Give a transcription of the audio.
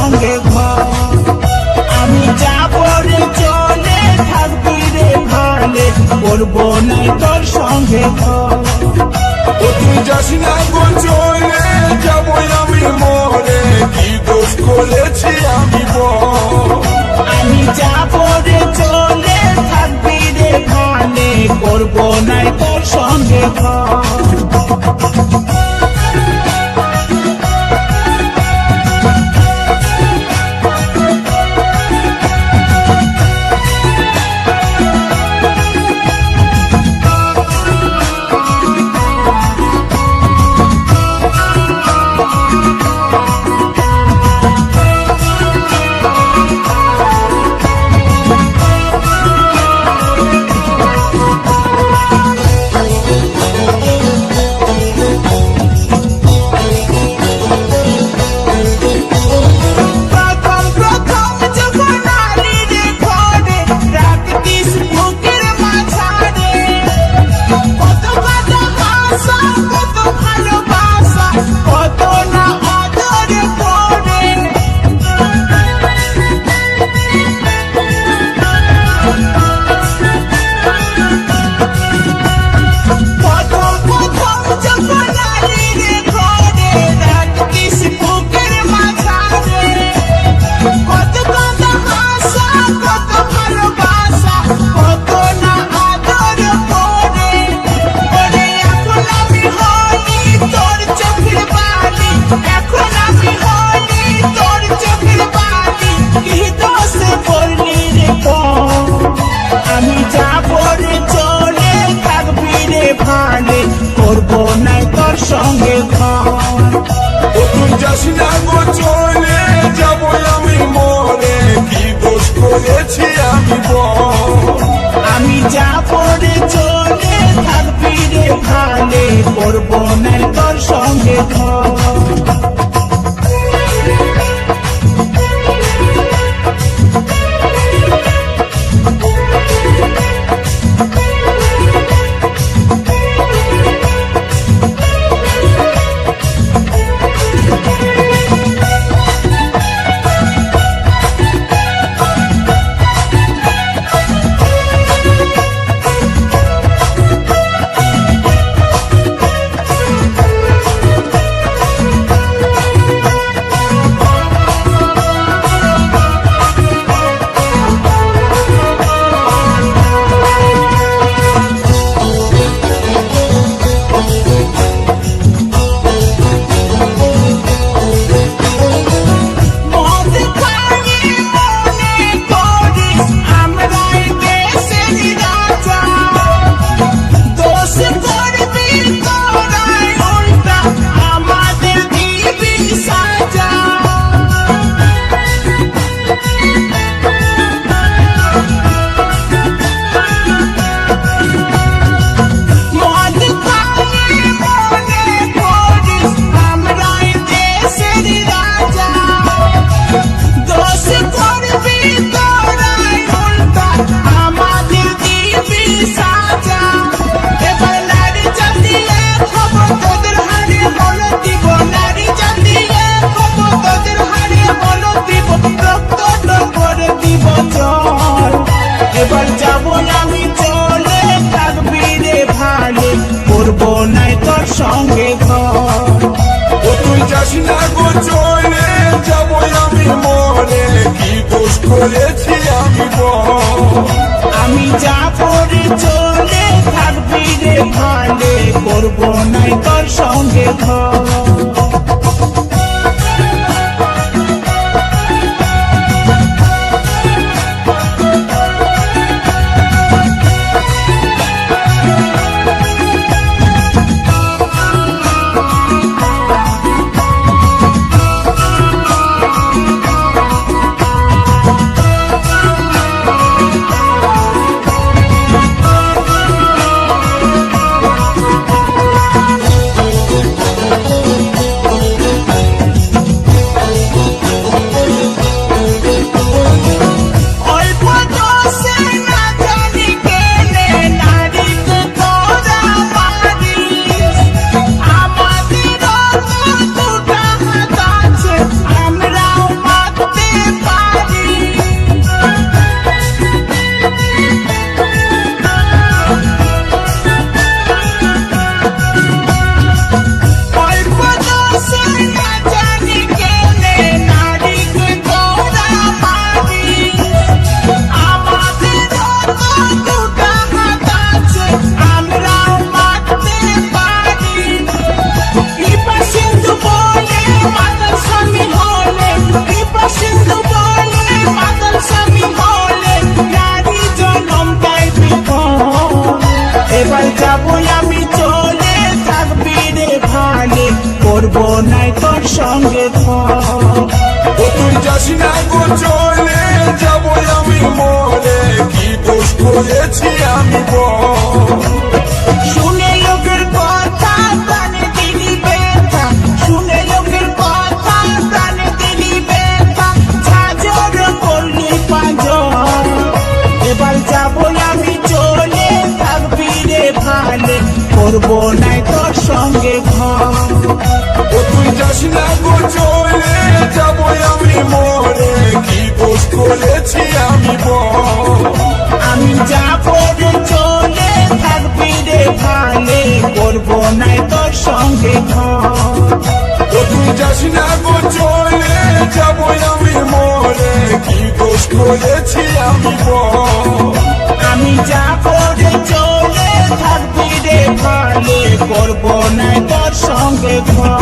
সঙ্গে ঘর। আমি যাবো রে চলে, থাকবি রে ভালে, করবো না তোর সঙ্গে ঘর। তুই যাস না গো চলে, যাবো আমি মরে, কি দোষ করেছি আমি বল। আমি যাবো রে চলে, থাকবি রে ভালে, করবো না তোর সঙ্গে ঘর। করবো না তোর সঙ্গে ঘর। তুই যাস না গো চলে, যাবো আমি মরে, কি দোষ করেছি আমি বল। আমি যাবো রে চলে, থাকবি রে ভালে, করবো না তোর সঙ্গে ঘর। এবার যাবো আমি চলে, থাকবি রে ভালে, করবো না তোর সঙ্গে ঘর। তুই যাস না গো চলে, যাবো আমি মরে, কি দোষ করেছি আমি বল। আমি যাবো রে চলে, থাকবি রে ভালে, করবো না তোর সঙ্গে ঘর। নাই তোর সঙ্গে ঘর। ও তুই যাস না গো চলে যাবো আমি মরে কি দোষ করেছি আমি বল শুনে লোকের কথা প্রাণে দিলি ব্যথা, শুনে লোকের কথা প্রাণে দিলি ব্যথা, ঝাঁঝর করলি পাঁজর। এবার যাবো আমি চলে, থাকবি রে ভালে, করবো নাই তোর সঙ্গে ঘর। ও তুই যাস না গো চলে যাবো আমি মরে কি দোষ করেছি আমি বল আমি যাবো রে চলে, থাকবি রে ভালে, করবো নাই তোর সঙ্গে ঘর। ও তুই যাস না গো চলে যাবো আমি মরে কি দোষ করেছি আমি বল আমি যাবো রে চলে, থাকবি রে ভালে, করবো নাই তোর সঙ্গে ঘর।